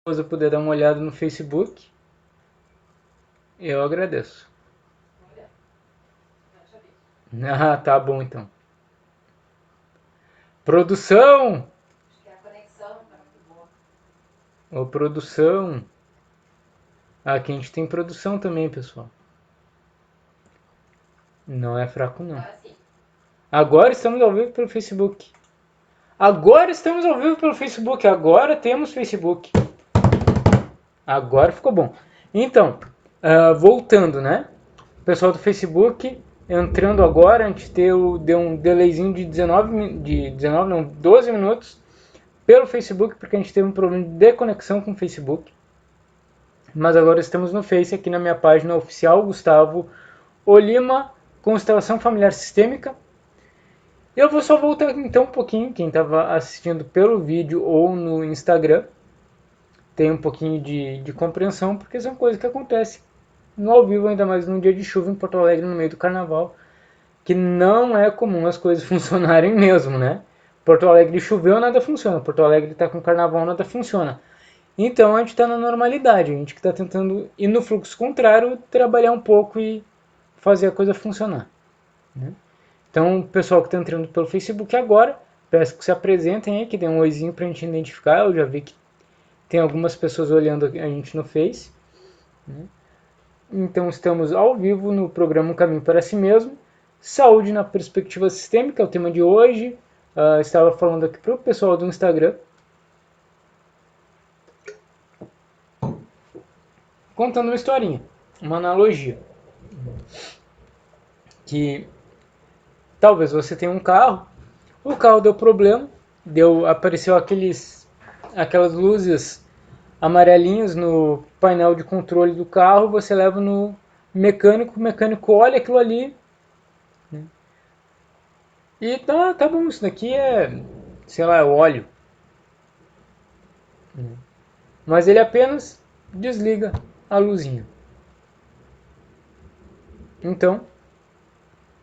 Se eu puder dar uma olhada no Facebook, eu agradeço. Ah, tá bom então. Produção! Ô, produção! Aqui a gente tem produção também, pessoal. Não é fraco, não. Agora estamos ao vivo pelo Facebook. Agora estamos ao vivo pelo Facebook. Agora temos Facebook. Agora ficou bom. Então, voltando, né? O pessoal do Facebook entrando agora, a gente deu um delayzinho de 19 não, 12 minutos pelo Facebook, porque a gente teve um problema de conexão com o Facebook. Mas agora estamos no Face, aqui na minha página oficial, Gustavo Olima, Constelação Familiar Sistêmica. Eu vou só voltar então um pouquinho, quem estava assistindo pelo vídeo ou no Instagram, tem um pouquinho de compreensão, porque são coisas que acontecem no ao vivo, ainda mais num dia de chuva em Porto Alegre, no meio do carnaval, que não é comum as coisas funcionarem mesmo, né? Porto Alegre choveu, nada funciona. Porto Alegre está com carnaval, nada funciona. Então a gente está na normalidade, a gente que está tentando ir no fluxo contrário, trabalhar um pouco e fazer a coisa funcionar. Né? Então, o pessoal que está entrando pelo Facebook agora, peço que se apresentem aí, que dê um oizinho para a gente identificar. Eu já vi que tem algumas pessoas olhando a gente no Face. Né? Então, estamos ao vivo no programa Um Caminho para Si Mesmo. Saúde na perspectiva sistêmica é o tema de hoje. Estava falando aqui para o pessoal do Instagram, contando uma historinha, uma analogia. Que talvez você tenha um carro, o carro deu problema, apareceu aquelas luzes amarelinhas no painel de controle do carro, você leva no mecânico, o mecânico olha aquilo ali, né? E tá bom, isso daqui é, sei lá, é óleo. Mas ele apenas desliga a luzinha. Então,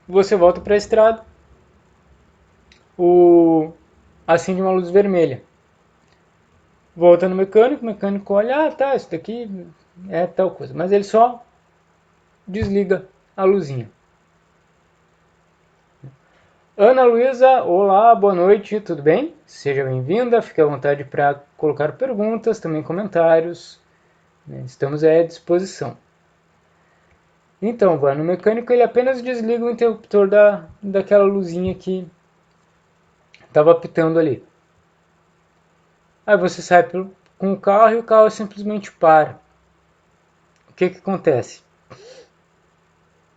você volta para a estrada, acende uma luz vermelha. Volta no mecânico, o mecânico olha, tá, isso daqui é tal coisa. Mas ele só desliga a luzinha. Ana Luísa, olá, boa noite, tudo bem? Seja bem-vinda, fique à vontade para colocar perguntas, também comentários. Estamos à disposição. Então, vai no mecânico, ele apenas desliga o interruptor daquela luzinha que estava apitando ali. Aí você sai com o carro e o carro simplesmente para. O que acontece?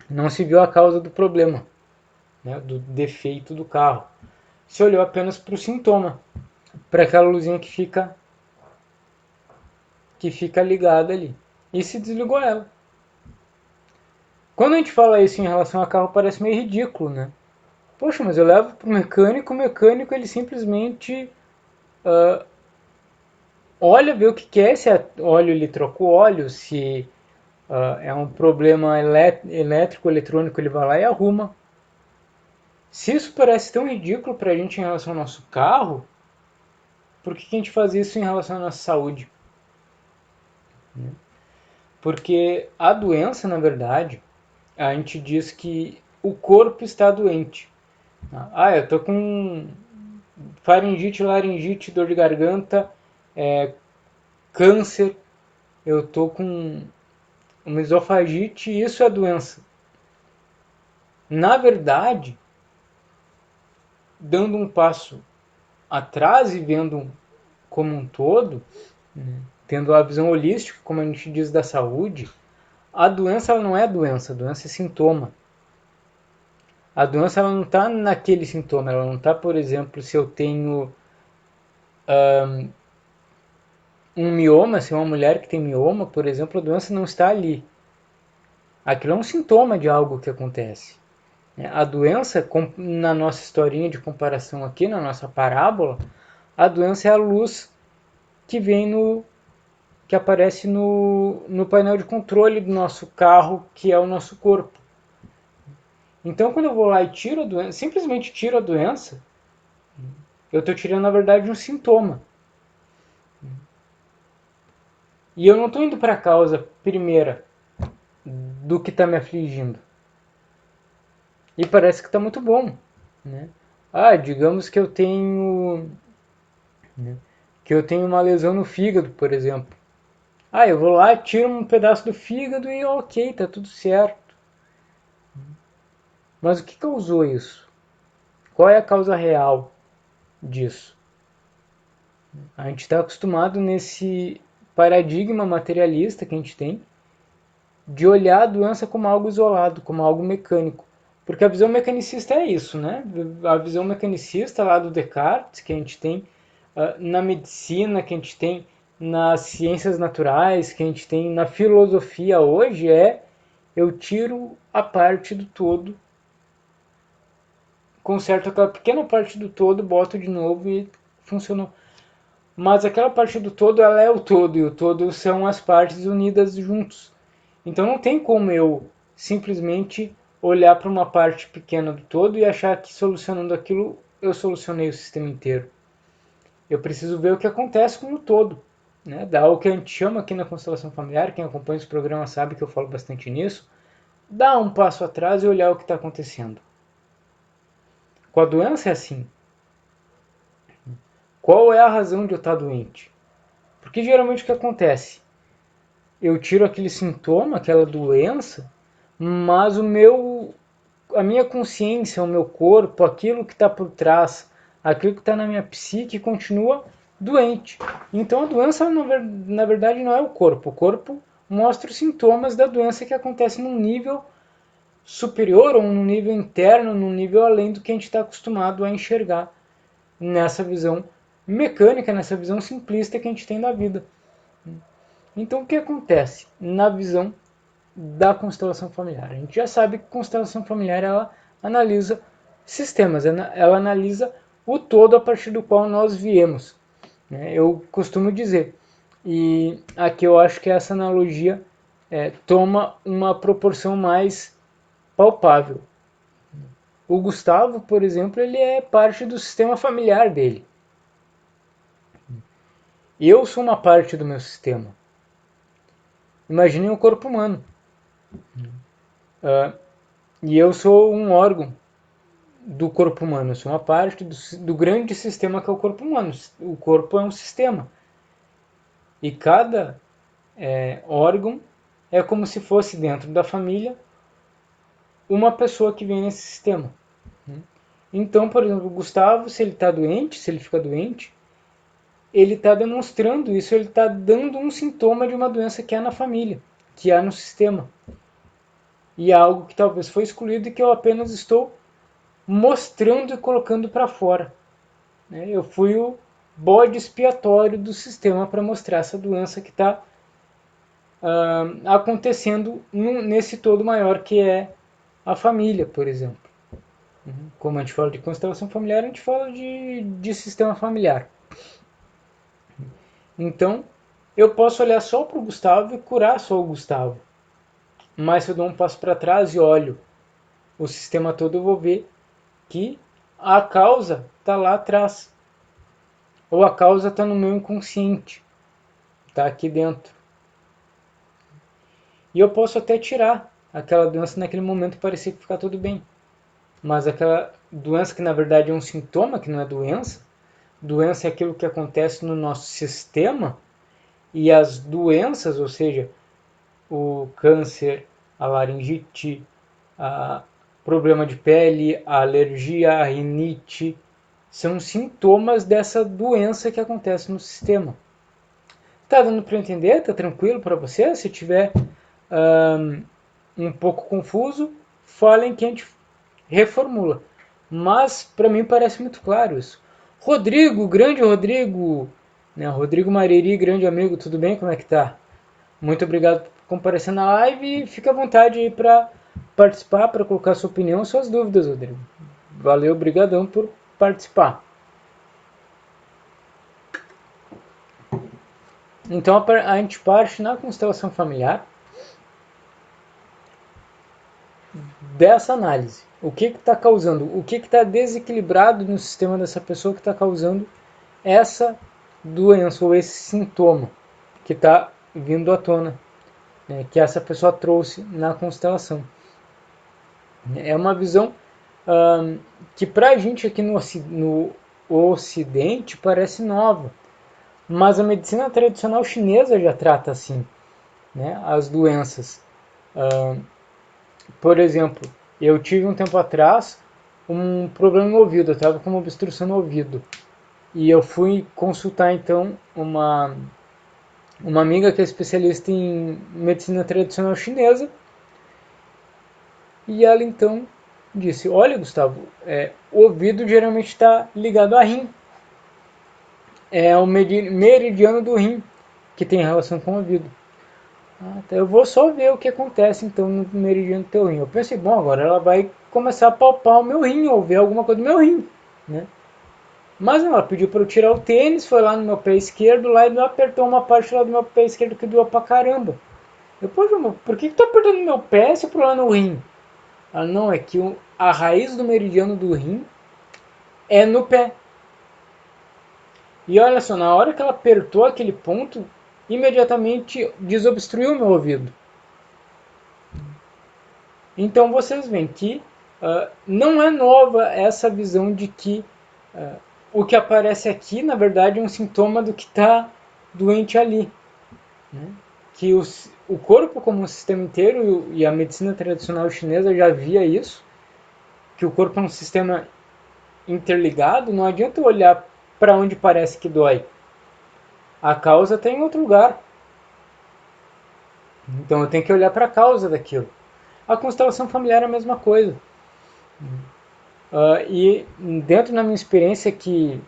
Não se viu a causa do problema, né, do defeito do carro. Se olhou apenas para o sintoma, para aquela luzinha que fica ligada ali. E se desligou ela. Quando a gente fala isso em relação a carro, parece meio ridículo, né? Poxa, mas eu levo para o mecânico ele simplesmente olha, vê o que é, se é óleo ele trocou óleo, se é um problema elétrico, eletrônico, ele vai lá e arruma. Se isso parece tão ridículo para a gente em relação ao nosso carro, por que a gente faz isso em relação à nossa saúde? Porque a doença, na verdade, a gente diz que o corpo está doente. Ah, eu tô com faringite, laringite, dor de garganta, câncer, eu tô com uma esofagite, isso é doença. Na verdade, dando um passo atrás e vendo como um todo, né, tendo a visão holística, como a gente diz da saúde, a doença ela não é doença, a doença é sintoma. A doença ela não está naquele sintoma, ela não está, por exemplo, se eu tenho um mioma, se é uma mulher que tem mioma, por exemplo, a doença não está ali. Aquilo é um sintoma de algo que acontece. A doença, na nossa historinha de comparação aqui, na nossa parábola, a doença é a luz que vem que aparece no painel de controle do nosso carro, que é o nosso corpo. Então, quando eu vou lá e tiro a doença, simplesmente tiro a doença, eu estou tirando, na verdade, um sintoma. E eu não estou indo para a causa primeira do que está me afligindo. E parece que está muito bom, né? Digamos que eu tenho, né, uma lesão no fígado, por exemplo. Eu vou lá, tiro um pedaço do fígado e ok, tá tudo certo. Mas o que causou isso? Qual é a causa real disso? A gente está acostumado nesse paradigma materialista que a gente tem de olhar a doença como algo isolado, como algo mecânico. Porque a visão mecanicista é isso, né? A visão mecanicista lá do Descartes, que a gente tem na medicina, que a gente tem nas ciências naturais, que a gente tem na filosofia hoje, eu tiro a parte do todo, conserto aquela pequena parte do todo, boto de novo e funcionou. Mas aquela parte do todo, ela é o todo, e o todo são as partes unidas juntos. Então não tem como eu simplesmente olhar para uma parte pequena do todo e achar que solucionando aquilo eu solucionei o sistema inteiro. Eu preciso ver o que acontece com o todo. Né? Dá o que a gente chama aqui na constelação familiar, quem acompanha os programas sabe que eu falo bastante nisso, dá um passo atrás e olhar o que está acontecendo. Com a doença é assim. Qual é a razão de eu estar doente? Porque geralmente o que acontece? Eu tiro aquele sintoma, aquela doença, mas a minha consciência, o meu corpo, aquilo que está por trás, aquilo que está na minha psique continua doente. Então a doença, na verdade, não é o corpo. O corpo mostra os sintomas da doença que acontece num nível superior ou num nível interno, num nível além do que a gente está acostumado a enxergar nessa visão mecânica, nessa visão simplista que a gente tem da vida. Então o que acontece na visão da constelação familiar? A gente já sabe que a constelação familiar ela analisa sistemas, ela analisa o todo a partir do qual nós viemos. Eu costumo dizer, e aqui eu acho que essa analogia toma uma proporção mais palpável. O Gustavo, por exemplo, ele é parte do sistema familiar dele. Eu sou uma parte do meu sistema. Imaginem o corpo humano. E eu sou um órgão do corpo humano. Eu sou uma parte do grande sistema que é o corpo humano. O corpo é um sistema. E cada órgão é como se fosse dentro da família uma pessoa que vem nesse sistema. Então, por exemplo, o Gustavo, se ele está doente, se ele fica doente, ele está demonstrando isso, ele está dando um sintoma de uma doença que há na família, que há no sistema. E é algo que talvez foi excluído e que eu apenas estou mostrando e colocando para fora. Eu fui o bode expiatório do sistema para mostrar essa doença que está acontecendo nesse todo maior que é a família, por exemplo. Como a gente fala de constelação familiar, a gente fala de sistema familiar. Então, eu posso olhar só para o Gustavo e curar só o Gustavo. Mas se eu dou um passo para trás e olho o sistema todo, eu vou ver que a causa está lá atrás. Ou a causa está no meu inconsciente. Está aqui dentro. E eu posso até tirar aquela doença naquele momento e parecer que fica tudo bem. Mas aquela doença que na verdade é um sintoma, que não é doença, doença é aquilo que acontece no nosso sistema, e as doenças, ou seja, o câncer, a laringite, a problema de pele, a alergia, a rinite, são sintomas dessa doença que acontece no sistema. Tá dando para entender? Tá tranquilo para você? Se tiver um pouco confuso, falem que a gente reformula. Mas para mim parece muito claro isso. Rodrigo, grande Rodrigo, né? Rodrigo Mariri, grande amigo, tudo bem? Como é que tá? Muito obrigado por comparecer na live e fica à vontade aí para participar, para colocar sua opinião e suas dúvidas, Rodrigo. Valeu, brigadão por participar. Então a gente parte na constelação familiar dessa análise. O que está causando? O que está desequilibrado no sistema dessa pessoa que está causando essa doença ou esse sintoma que está vindo à tona, né, que essa pessoa trouxe na constelação. É uma visão que para a gente aqui no Ocidente parece nova, mas a medicina tradicional chinesa já trata assim, né, as doenças. Por exemplo, eu tive um tempo atrás um problema no ouvido, eu estava com uma obstrução no ouvido. E eu fui consultar então uma amiga que é especialista em medicina tradicional chinesa. E ela então disse: Olha, Gustavo, o ouvido geralmente está ligado a rim. É o meridiano do rim que tem relação com o ouvido. Então eu vou só ver o que acontece então no meridiano do teu rim. Eu pensei, bom, agora ela vai começar a palpar o meu rim ou ver alguma coisa do meu rim, né? Mas não, ela pediu para eu tirar o tênis, foi lá no meu pé esquerdo, lá e me apertou uma parte lá do meu pé esquerdo que doeu pra caramba. Eu, poxa, por que tu tá apertando meu pé se o problema é no rim? Ela, não, é que a raiz do meridiano do rim é no pé. E olha só, na hora que ela apertou aquele ponto, imediatamente desobstruiu o meu ouvido. Então vocês veem que não é nova essa visão de que o que aparece aqui, na verdade, é um sintoma do que está doente ali. Né? Que o corpo como um sistema inteiro, e a medicina tradicional chinesa já via isso, que o corpo é um sistema interligado, não adianta olhar para onde parece que dói. A causa está em outro lugar. Então eu tenho que olhar para a causa daquilo. A constelação familiar é a mesma coisa. E dentro da minha experiência, que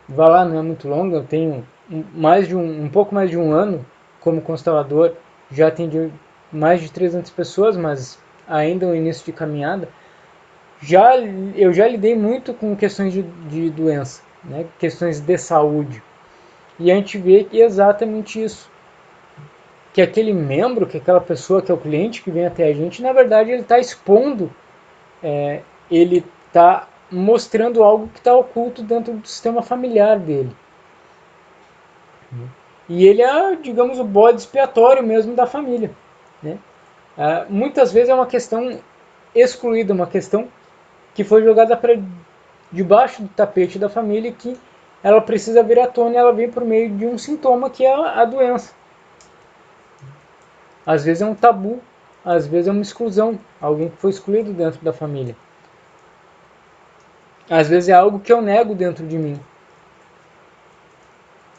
vai lá, não é muito longa, eu tenho um pouco mais de um ano como constelador, já atendi mais de 300 pessoas, mas ainda no início de caminhada. Eu já lidei muito com questões de doença, né? Questões de saúde. E a gente vê que é exatamente isso. Que aquele membro, que aquela pessoa, que é o cliente que vem até a gente, na verdade ele está expondo, ele está mostrando algo que está oculto dentro do sistema familiar dele. E ele é, digamos, o bode expiatório mesmo da família. Né? Muitas vezes é uma questão excluída, uma questão que foi jogada para debaixo do tapete da família, que ela precisa vir à tona, e ela vem por meio de um sintoma que é a doença. Às vezes é um tabu, às vezes é uma exclusão, alguém que foi excluído dentro da família. Às vezes é algo que eu nego dentro de mim.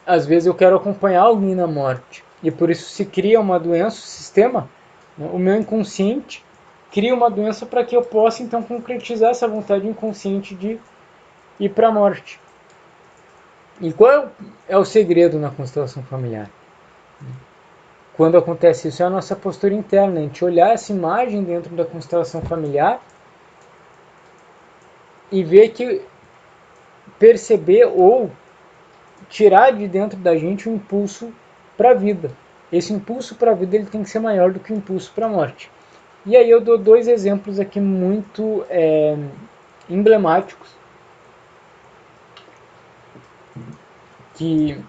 Às vezes eu quero acompanhar alguém na morte, e por isso se cria uma doença, o sistema, né, o meu inconsciente cria uma doença para que eu possa então concretizar essa vontade inconsciente de ir para a morte. E qual é o segredo na constelação familiar? Quando acontece isso, é a nossa postura interna, a gente olhar essa imagem dentro da constelação familiar e ver que perceber ou tirar de dentro da gente um impulso para a vida. Esse impulso para a vida ele tem que ser maior do que o impulso para a morte. E aí eu dou dois exemplos aqui muito emblemáticos que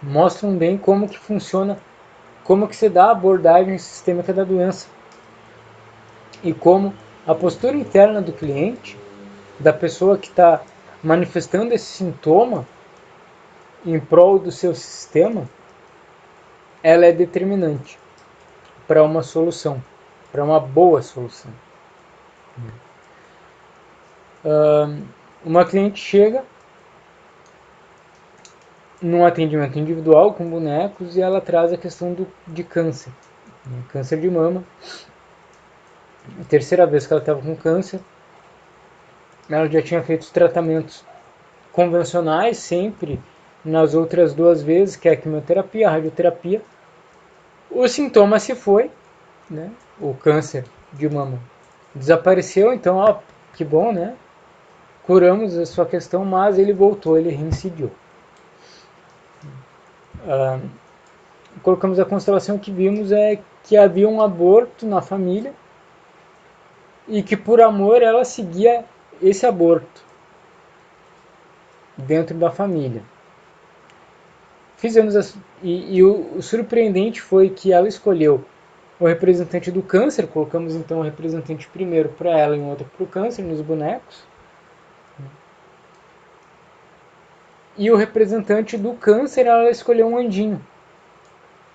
mostram bem como que funciona, como que se dá a abordagem sistêmica da doença e como a postura interna do cliente, da pessoa que está manifestando esse sintoma em prol do seu sistema, ela é determinante para uma solução, para uma boa solução. Uma cliente chega num atendimento individual com bonecos e ela traz a questão de câncer, câncer de mama. A terceira vez que ela estava com câncer, ela já tinha feito os tratamentos convencionais sempre nas outras duas vezes, que é a quimioterapia, a radioterapia. O sintoma se foi, né? O câncer de mama desapareceu, então, ó, que bom, né? Curamos a sua questão, mas ele voltou, ele reincidiu. Colocamos a constelação, que vimos é que havia um aborto na família e que por amor ela seguia esse aborto dentro da família. o surpreendente foi que ela escolheu o representante do câncer, colocamos então o representante primeiro para ela e um outro para o câncer nos bonecos. E o representante do câncer, ela escolheu um anjinho.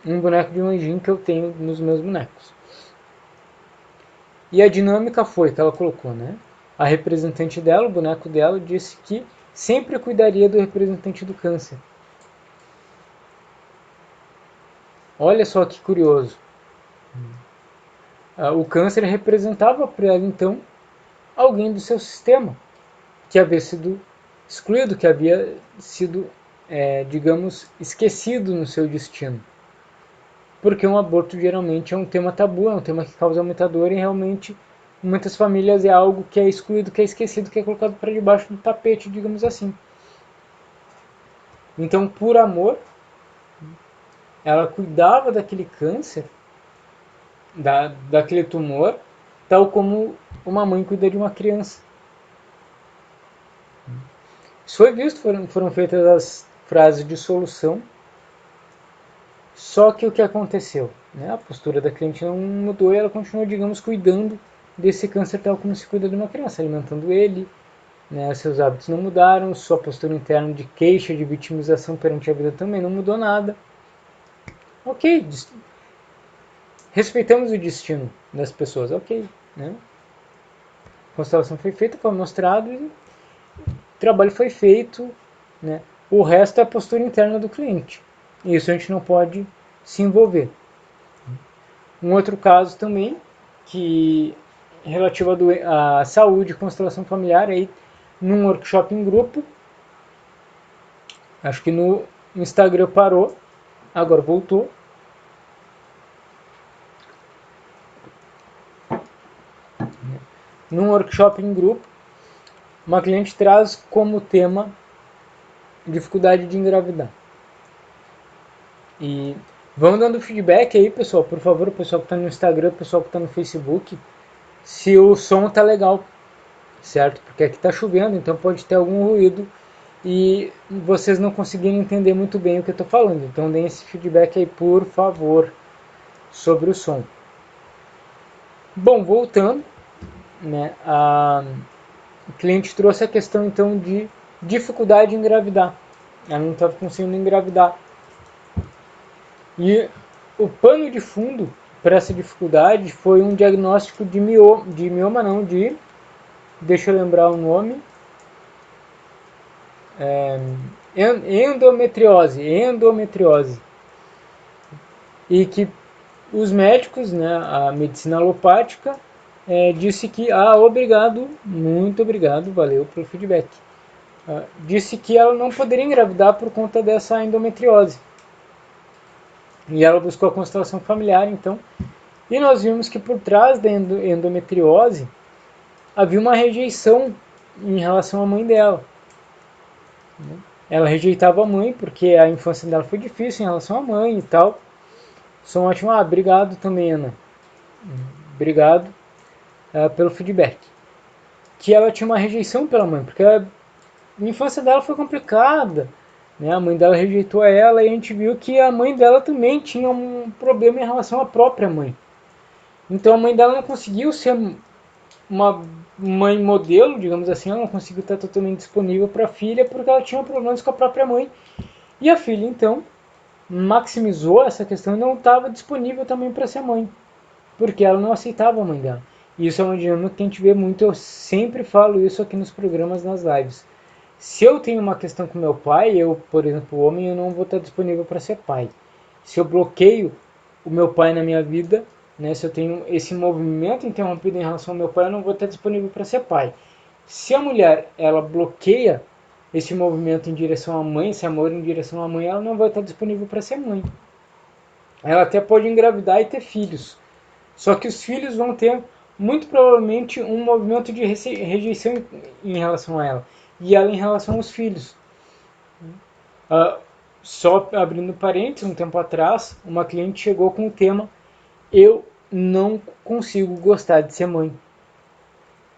Um boneco de um anjinho que eu tenho nos meus bonecos. E a dinâmica foi que ela colocou, né? A representante dela, o boneco dela, disse que sempre cuidaria do representante do câncer. Olha só que curioso. O câncer representava para ela, então, alguém do seu sistema, que havia sido excluído, que havia sido, digamos, esquecido no seu destino. Porque um aborto geralmente é um tema tabu, é um tema que causa muita dor e realmente em muitas famílias é algo que é excluído, que é esquecido, que é colocado para debaixo do tapete, digamos assim. Então, por amor, ela cuidava daquele câncer, daquele tumor, tal como uma mãe cuida de uma criança. Isso foi visto, foram feitas as frases de solução, só que o que aconteceu? Né? A postura da cliente não mudou e ela continuou, digamos, cuidando desse câncer tal como se cuida de uma criança, alimentando ele, né? Seus hábitos não mudaram, sua postura interna de queixa, de vitimização perante a vida também não mudou nada. Ok, respeitamos o destino das pessoas, ok. Né? A constelação foi feita, foi mostrado e o trabalho foi feito. Né? O resto é a postura interna do cliente. E isso a gente não pode se envolver. Um outro caso também, que relativo à saúde e constelação familiar, aí, num workshop em grupo, acho que no Instagram parou, agora voltou. Num workshop em grupo, uma cliente traz como tema dificuldade de engravidar. E vão dando feedback aí, pessoal, por favor, o pessoal que está no Instagram, o pessoal que está no Facebook, se o som tá legal, certo? Porque aqui está chovendo, então pode ter algum ruído e vocês não conseguirem entender muito bem o que eu estou falando. Então deem esse feedback aí, por favor, sobre o som. Bom, voltando, né, o cliente trouxe a questão então de dificuldade em engravidar. Ela não estava conseguindo engravidar. E o pano de fundo para essa dificuldade foi um diagnóstico de mioma não, deixa eu lembrar o nome, endometriose. E que os médicos, né, a medicina alopática, disse que, obrigado, muito obrigado, valeu pelo feedback. Disse que ela não poderia engravidar por conta dessa endometriose. E ela buscou a constelação familiar, então. E nós vimos que por trás da endometriose havia uma rejeição em relação à mãe dela. Ela rejeitava a mãe porque a infância dela foi difícil em relação à mãe e tal. Sou um ótimo. Obrigado também, Ana. Obrigado pelo feedback. Que ela tinha uma rejeição pela mãe, porque a infância dela foi complicada. Né? A mãe dela rejeitou ela e a gente viu que a mãe dela também tinha um problema em relação à própria mãe. Então a mãe dela não conseguiu ser uma mãe modelo, digamos assim, ela não conseguiu estar totalmente disponível para a filha porque ela tinha problemas com a própria mãe. E a filha, então, maximizou essa questão e não estava disponível também para ser mãe, porque ela não aceitava a mãe dela. E isso é uma dinâmica que a gente vê muito, eu sempre falo isso aqui nos programas, nas lives. Se eu tenho uma questão com meu pai, eu, por exemplo, homem, eu não vou estar disponível para ser pai. Se eu bloqueio o meu pai na minha vida, né, se eu tenho esse movimento interrompido em relação ao meu pai, eu não vou estar disponível para ser pai. Se a mulher ela bloqueia esse movimento em direção à mãe, esse amor em direção à mãe, ela não vai estar disponível para ser mãe. Ela até pode engravidar e ter filhos, só que os filhos vão ter muito provavelmente um movimento de rejeição em relação a ela e ela em relação aos filhos. Só abrindo parênteses, um tempo atrás, uma cliente chegou com o tema: eu não consigo gostar de ser mãe.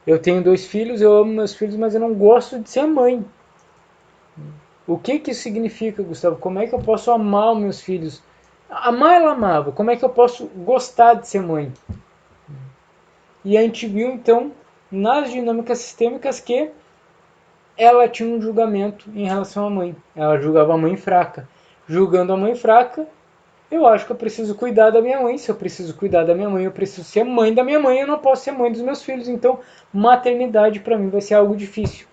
Eu tenho 2 filhos, eu amo meus filhos, mas eu não gosto de ser mãe. O que isso significa, Gustavo? Como é que eu posso amar os meus filhos? Amar ela amava. Como é que eu posso gostar de ser mãe? E a gente viu, então, nas dinâmicas sistêmicas que ela tinha um julgamento em relação à mãe. Ela julgava a mãe fraca. Julgando a mãe fraca, eu acho que eu preciso cuidar da minha mãe. Se eu preciso cuidar da minha mãe, eu preciso ser mãe da minha mãe. Eu não posso ser mãe dos meus filhos. Então, maternidade para mim vai ser algo difícil.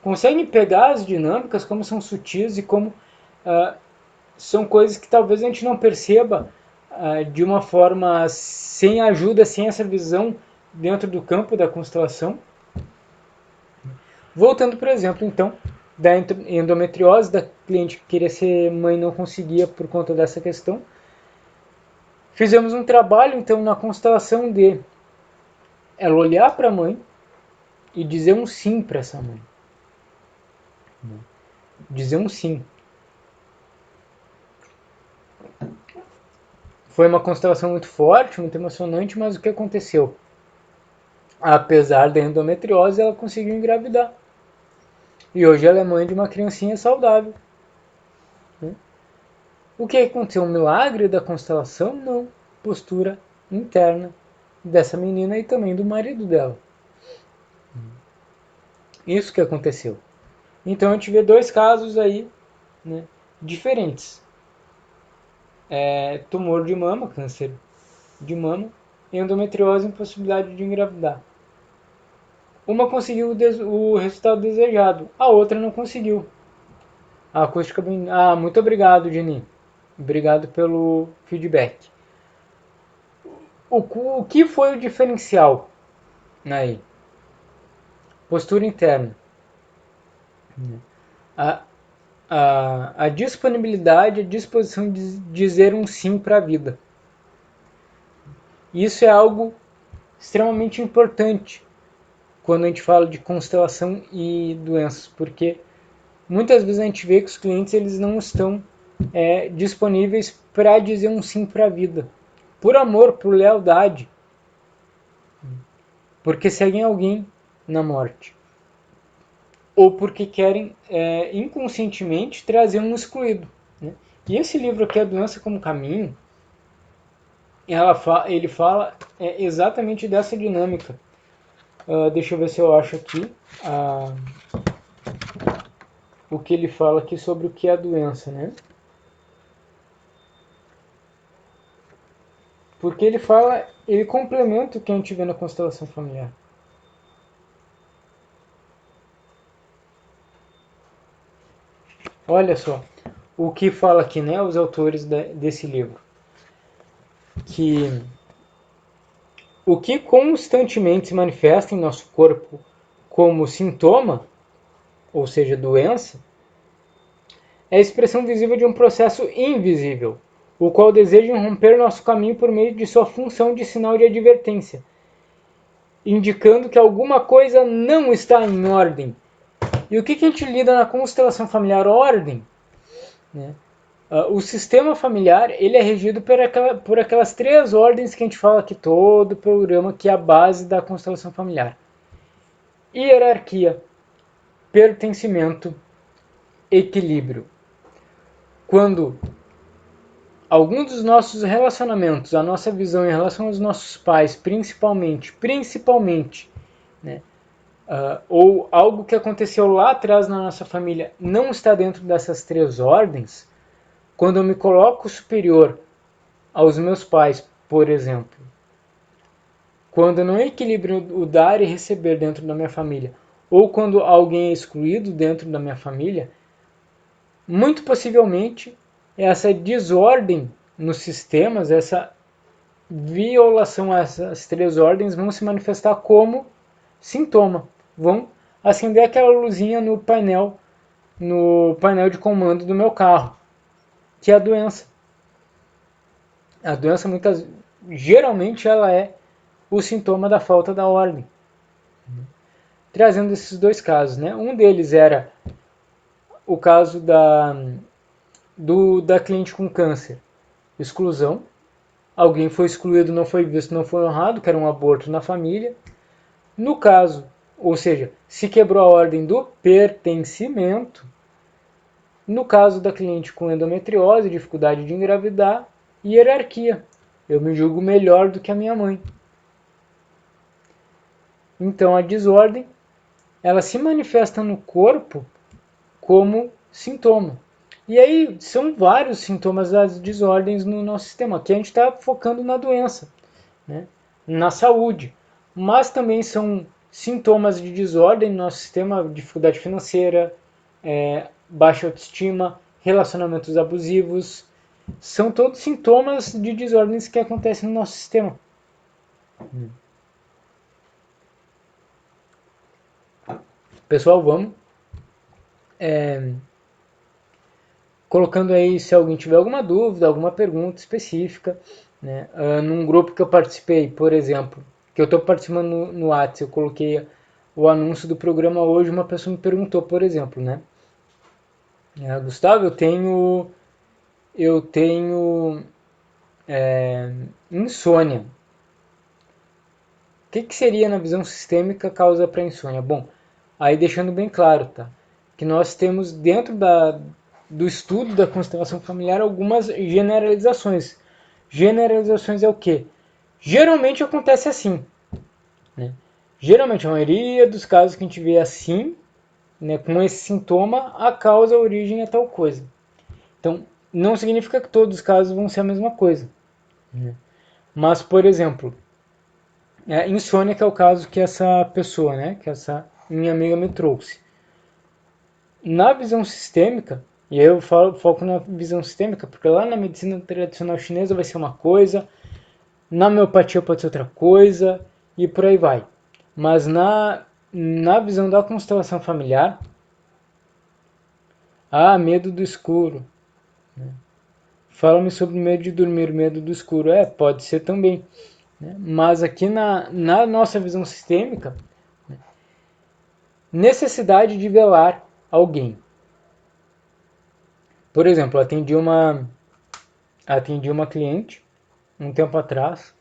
Conseguem pegar as dinâmicas, como são sutis e como são coisas que talvez a gente não perceba de uma forma sem ajuda, sem essa visão dentro do campo da constelação. Voltando, por exemplo, então, da endometriose, da cliente que queria ser mãe e não conseguia por conta dessa questão. Fizemos um trabalho, então, na constelação de ela olhar para a mãe e dizer um sim para essa mãe. Dizer um sim. Foi uma constelação muito forte, muito emocionante, mas o que aconteceu? Apesar da endometriose, ela conseguiu engravidar. E hoje ela é mãe de uma criancinha saudável. O que aconteceu? Um milagre da constelação? Não. Postura interna dessa menina e também do marido dela. Isso que aconteceu. Então a gente vê dois casos aí, né, diferentes. Tumor de mama, câncer de mama, e endometriose, impossibilidade de engravidar. Uma conseguiu o resultado desejado, a outra não conseguiu. A acústica bem... muito obrigado, Jenny. Obrigado pelo feedback. O que foi o diferencial aí? Postura interna. A disponibilidade, a disposição de dizer um sim para a vida. Isso é algo extremamente importante quando a gente fala de constelação e doenças, porque muitas vezes a gente vê que os clientes eles não estão disponíveis para dizer um sim para a vida, por amor, por lealdade, porque seguem alguém na morte, ou porque querem inconscientemente trazer um excluído. Né? E esse livro aqui, A Doença como Caminho, ele fala exatamente dessa dinâmica. Deixa eu ver se eu acho aqui o que ele fala aqui sobre o que é a doença, né? Porque ele complementa o que a gente vê na constelação familiar. Olha só o que fala aqui, né, os autores desse livro. Que o que constantemente se manifesta em nosso corpo como sintoma, ou seja, doença, é a expressão visível de um processo invisível, o qual deseja romper nosso caminho por meio de sua função de sinal de advertência, indicando que alguma coisa não está em ordem. E o que a gente lida na constelação familiar? Ordem. Né? O sistema familiar ele é regido por aquelas três ordens que a gente fala aqui todo o programa, que é a base da constelação familiar. Hierarquia, pertencimento, equilíbrio. Quando algum dos nossos relacionamentos, a nossa visão em relação aos nossos pais, principalmente, né, ou algo que aconteceu lá atrás na nossa família não está dentro dessas três ordens, quando eu me coloco superior aos meus pais, por exemplo, quando eu não equilibro o dar e receber dentro da minha família, ou quando alguém é excluído dentro da minha família, muito possivelmente essa desordem nos sistemas, essa violação a essas três ordens vão se manifestar como sintoma. Vão acender aquela luzinha no painel de comando do meu carro, que é a doença. A doença geralmente ela é o sintoma da falta da ordem. Trazendo esses dois casos, né? Um deles era o caso da cliente com câncer, exclusão. Alguém foi excluído, não foi visto, não foi honrado, que era um aborto na família. No caso, ou seja, se quebrou a ordem do pertencimento, No caso da cliente com endometriose, dificuldade de engravidar, hierarquia. Eu me julgo melhor do que a minha mãe. Então a desordem, ela se manifesta no corpo como sintoma. E aí são vários sintomas das desordens no nosso sistema. Aqui a gente está focando na doença, né? Na saúde. Mas também são sintomas de desordem no nosso sistema, dificuldade financeira, baixa autoestima, relacionamentos abusivos. São todos sintomas de desordens que acontecem no nosso sistema. Pessoal, vamos colocando aí se alguém tiver alguma dúvida, alguma pergunta específica, né? Num grupo que eu participei, por exemplo, que eu estou participando no WhatsApp, eu coloquei o anúncio do programa hoje, uma pessoa me perguntou, por exemplo, né? Gustavo, eu tenho insônia. O que seria na visão sistêmica causa para insônia? Bom, aí deixando bem claro, tá? Que nós temos dentro do estudo da constelação familiar algumas generalizações. Generalizações é o quê? Geralmente acontece assim, né? Geralmente a maioria dos casos que a gente vê assim, né, com esse sintoma, a causa, a origem é tal coisa. Então, não significa que todos os casos vão ser a mesma coisa, né? Mas, por exemplo, insônia, que é o caso que essa pessoa, né, que essa minha amiga me trouxe. Na visão sistêmica, e eu foco na visão sistêmica, porque lá na medicina tradicional chinesa vai ser uma coisa, na homeopatia pode ser outra coisa, e por aí vai. Mas na visão da constelação familiar, medo do escuro. Fala-me sobre medo de dormir, medo do escuro. Pode ser também. Né? Mas aqui na nossa visão sistêmica, necessidade de velar alguém. Por exemplo, atendi uma cliente um tempo atrás,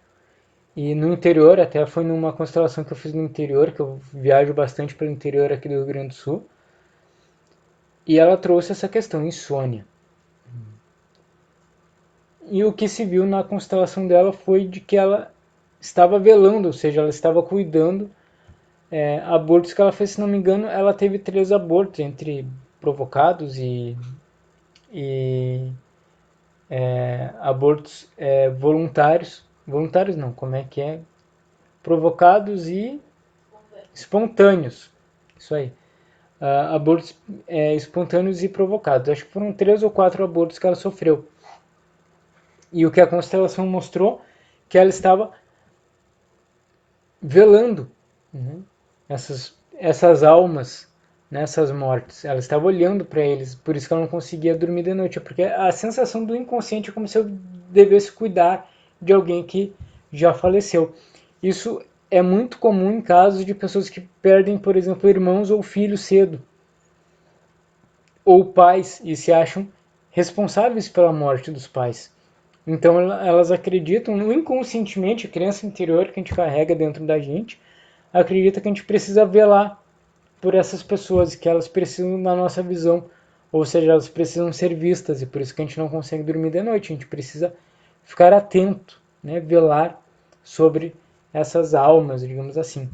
e no interior, até foi numa constelação que eu fiz no interior, que eu viajo bastante pelo interior aqui do Rio Grande do Sul, e ela trouxe essa questão, insônia. E o que se viu na constelação dela foi de que ela estava velando, ou seja, ela estava cuidando abortos que ela fez, se não me engano, ela teve 3 abortos, entre provocados e abortos voluntários. Voluntários não, como é que é? Provocados e espontâneos. Isso aí. Abortos espontâneos e provocados. Acho que foram 3 ou 4 abortos que ela sofreu. E o que a constelação mostrou, que ela estava velando, né, essas almas nessas mortes. Ela estava olhando para eles, por isso que ela não conseguia dormir de noite, porque a sensação do inconsciente é como se eu devesse cuidar de alguém que já faleceu. Isso é muito comum em casos de pessoas que perdem, por exemplo, irmãos ou filhos cedo, ou pais, e se acham responsáveis pela morte dos pais. Então elas acreditam inconscientemente, a criança interior que a gente carrega dentro da gente, acredita que a gente precisa velar por essas pessoas, que elas precisam da nossa visão, ou seja, elas precisam ser vistas, e por isso que a gente não consegue dormir de noite, a gente precisa ficar atento, né, velar sobre essas almas, digamos assim.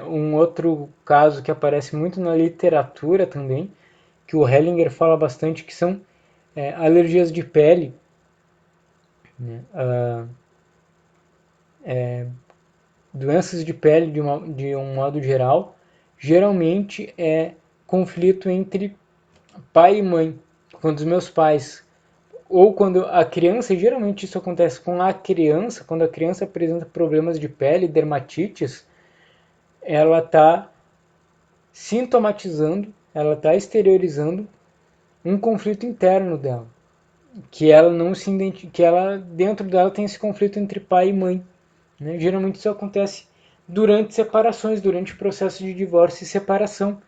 Um outro caso que aparece muito na literatura também, que o Hellinger fala bastante, que são alergias de pele, né? Doenças de pele de um modo geral, geralmente é conflito entre pai e mãe. Quando os meus pais, ou quando a criança, geralmente isso acontece com a criança, quando a criança apresenta problemas de pele, dermatites, ela está sintomatizando, ela está exteriorizando um conflito interno dela, que ela não se que ela dentro dela tem esse conflito entre pai e mãe, né? Geralmente isso acontece durante separações, durante o processo de divórcio e separação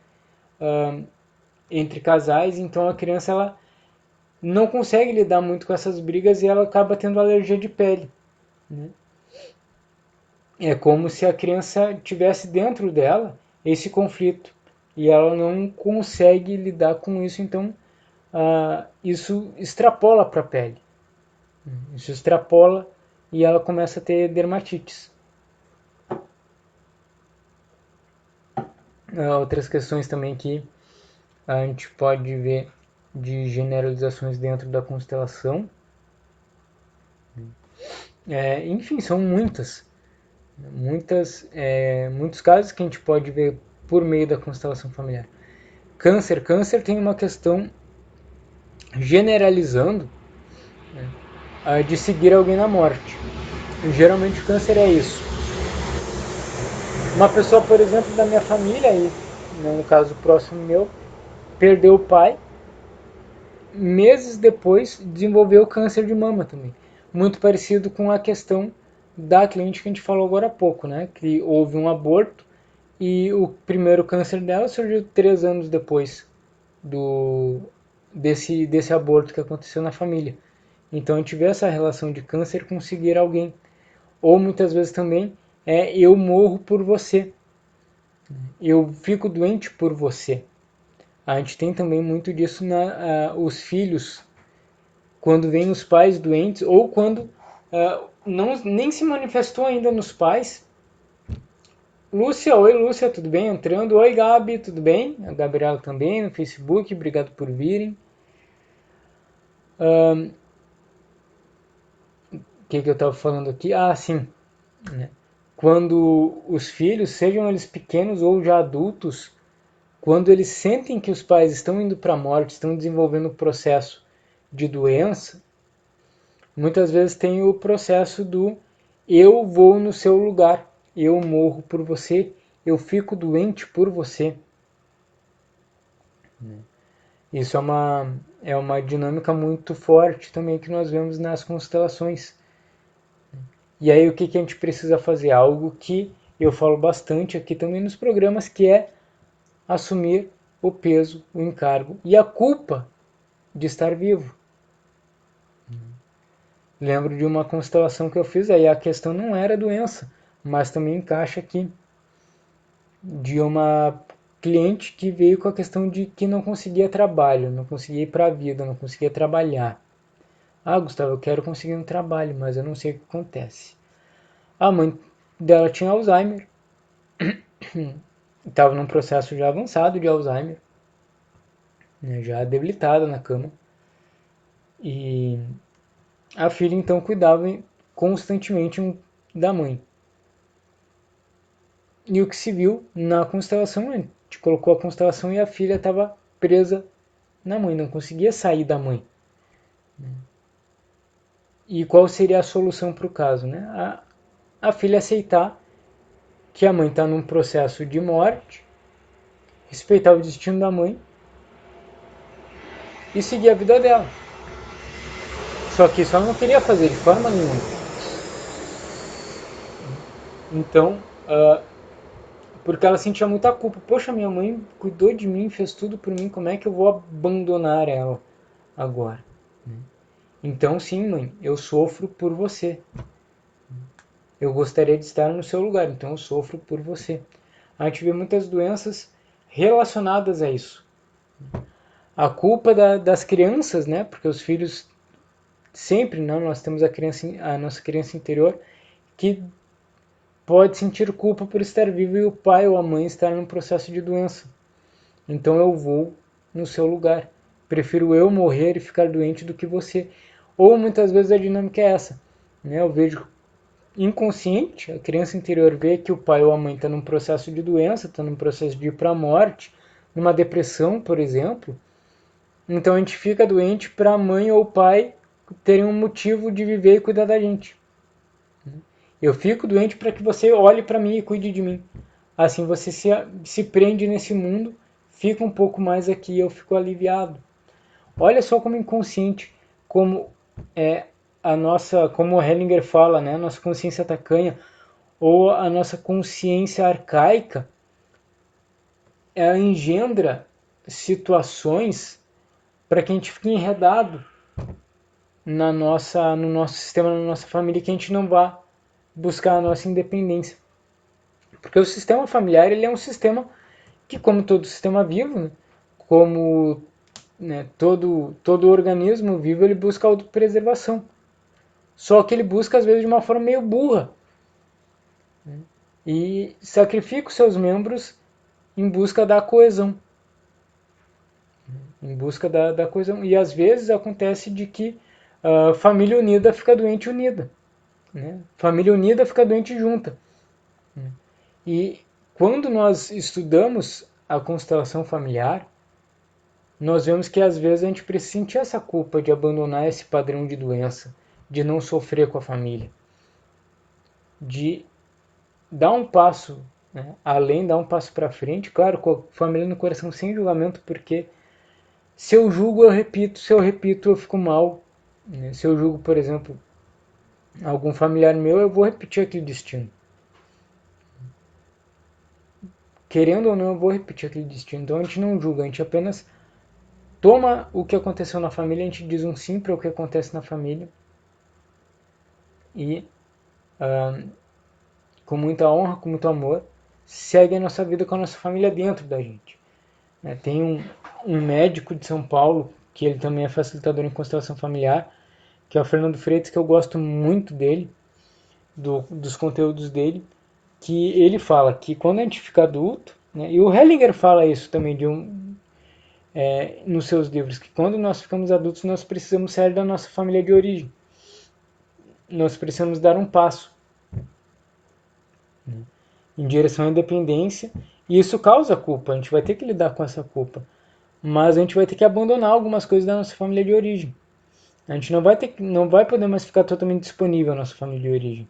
entre casais. Então a criança ela não consegue lidar muito com essas brigas e ela acaba tendo alergia de pele, né? É como se a criança tivesse dentro dela esse conflito e ela não consegue lidar com isso, então isso extrapola para a pele. Isso extrapola e ela começa a ter dermatites. Outras questões também que a gente pode ver de generalizações dentro da constelação. Enfim, são muitos casos que a gente pode ver por meio da constelação familiar. Câncer tem uma questão generalizando, né, de seguir alguém na morte. E, geralmente o câncer é isso. Uma pessoa, por exemplo, da minha família, aí, no caso próximo meu, perdeu o pai, meses depois desenvolveu câncer de mama também. Muito parecido com a questão da cliente que a gente falou agora há pouco, né? Que houve um aborto e o primeiro câncer dela surgiu 3 anos depois desse aborto que aconteceu na família. Então a gente vê essa relação de câncer com seguir alguém. Ou muitas vezes também eu morro por você. Eu fico doente por você. A gente tem também muito disso os filhos, quando vêm os pais doentes, ou quando nem se manifestou ainda nos pais. Lúcia, oi Lúcia, tudo bem? Entrando. Oi Gabi, tudo bem? A Gabriela também no Facebook, obrigado por virem. O que eu estava falando aqui? Sim. Né? Quando os filhos, sejam eles pequenos ou já adultos, quando eles sentem que os pais estão indo para a morte, estão desenvolvendo o processo de doença, muitas vezes tem o processo do eu vou no seu lugar, eu morro por você, eu fico doente por você. Isso é uma dinâmica muito forte também que nós vemos nas constelações. E aí o que a gente precisa fazer? Algo que eu falo bastante aqui também nos programas, que é assumir o peso, o encargo e a culpa de estar vivo. Lembro de uma constelação que eu fiz, aí a questão não era doença, mas também encaixa aqui, de uma cliente que veio com a questão de que não conseguia trabalho, não conseguia ir para a vida, não conseguia trabalhar. Gustavo, eu quero conseguir um trabalho, mas eu não sei o que acontece. A mãe dela tinha Alzheimer, estava num processo já avançado de Alzheimer, né, já debilitada na cama. E a filha então cuidava constantemente da mãe. E o que se viu na constelação, a gente colocou a constelação e a filha estava presa na mãe, não conseguia sair da mãe. E qual seria a solução para o caso? Né? A filha aceitar que a mãe está num processo de morte, respeitar o destino da mãe e seguir a vida dela. Só que isso ela não queria fazer de forma nenhuma. Então, porque ela sentia muita culpa. Poxa, minha mãe cuidou de mim, fez tudo por mim, como é que eu vou abandonar ela agora? Então, sim, mãe, eu sofro por você. Eu gostaria de estar no seu lugar, então eu sofro por você. A gente vê muitas doenças relacionadas a isso. A culpa das crianças, né? Porque os filhos sempre, né, nós temos a nossa criança interior que pode sentir culpa por estar vivo e o pai ou a mãe estar num processo de doença. Então eu vou no seu lugar. Prefiro eu morrer e ficar doente do que você. Ou muitas vezes a dinâmica é essa. Né? Eu vejo inconsciente, a criança interior vê que o pai ou a mãe está num processo de doença, está num processo de ir para a morte, numa depressão, por exemplo. Então a gente fica doente para a mãe ou o pai terem um motivo de viver e cuidar da gente. Eu fico doente para que você olhe para mim e cuide de mim. Assim você se prende nesse mundo, fica um pouco mais aqui e eu fico aliviado. Olha só como inconsciente, como como o Hellinger fala, né, a nossa consciência tacanha, ou a nossa consciência arcaica, ela engendra situações para que a gente fique enredado no nosso sistema, na nossa família, que a gente não vá buscar a nossa independência. Porque o sistema familiar ele é um sistema que como todo sistema vivo, né, como, né, todo organismo vivo, ele busca autopreservação. Só que ele busca às vezes de uma forma meio burra, né, e sacrifica os seus membros em busca da coesão. Em busca da coesão. E às vezes acontece de que a família unida fica doente unida. Né? Família unida fica doente junta. E quando nós estudamos a constelação familiar, nós vemos que às vezes a gente precisa sentir essa culpa de abandonar esse padrão de doença, de não sofrer com a família, de dar um passo, né, além, dar um passo para frente, claro, com a família no coração, sem julgamento, porque se eu julgo, eu repito, se eu repito, eu fico mal. Né? Se eu julgo, por exemplo, algum familiar meu, eu vou repetir aquele destino. Querendo ou não, eu vou repetir aquele destino. Então a gente não julga, a gente apenas toma o que aconteceu na família, a gente diz um sim para o que acontece na família e, com muita honra, com muito amor, segue a nossa vida com a nossa família dentro da gente. Tem um médico de São Paulo, que ele também é facilitador em constelação familiar, que é o Fernando Freitas, que eu gosto muito dele, dos conteúdos dele, que ele fala que quando a gente fica adulto, né, e o Hellinger fala isso também nos seus livros, que quando nós ficamos adultos nós precisamos sair da nossa família de origem. Nós precisamos dar um passo, né, em direção à independência, e isso causa culpa, a gente vai ter que lidar com essa culpa, mas a gente vai ter que abandonar algumas coisas da nossa família de origem. A gente não vai poder mais ficar totalmente disponível à nossa família de origem.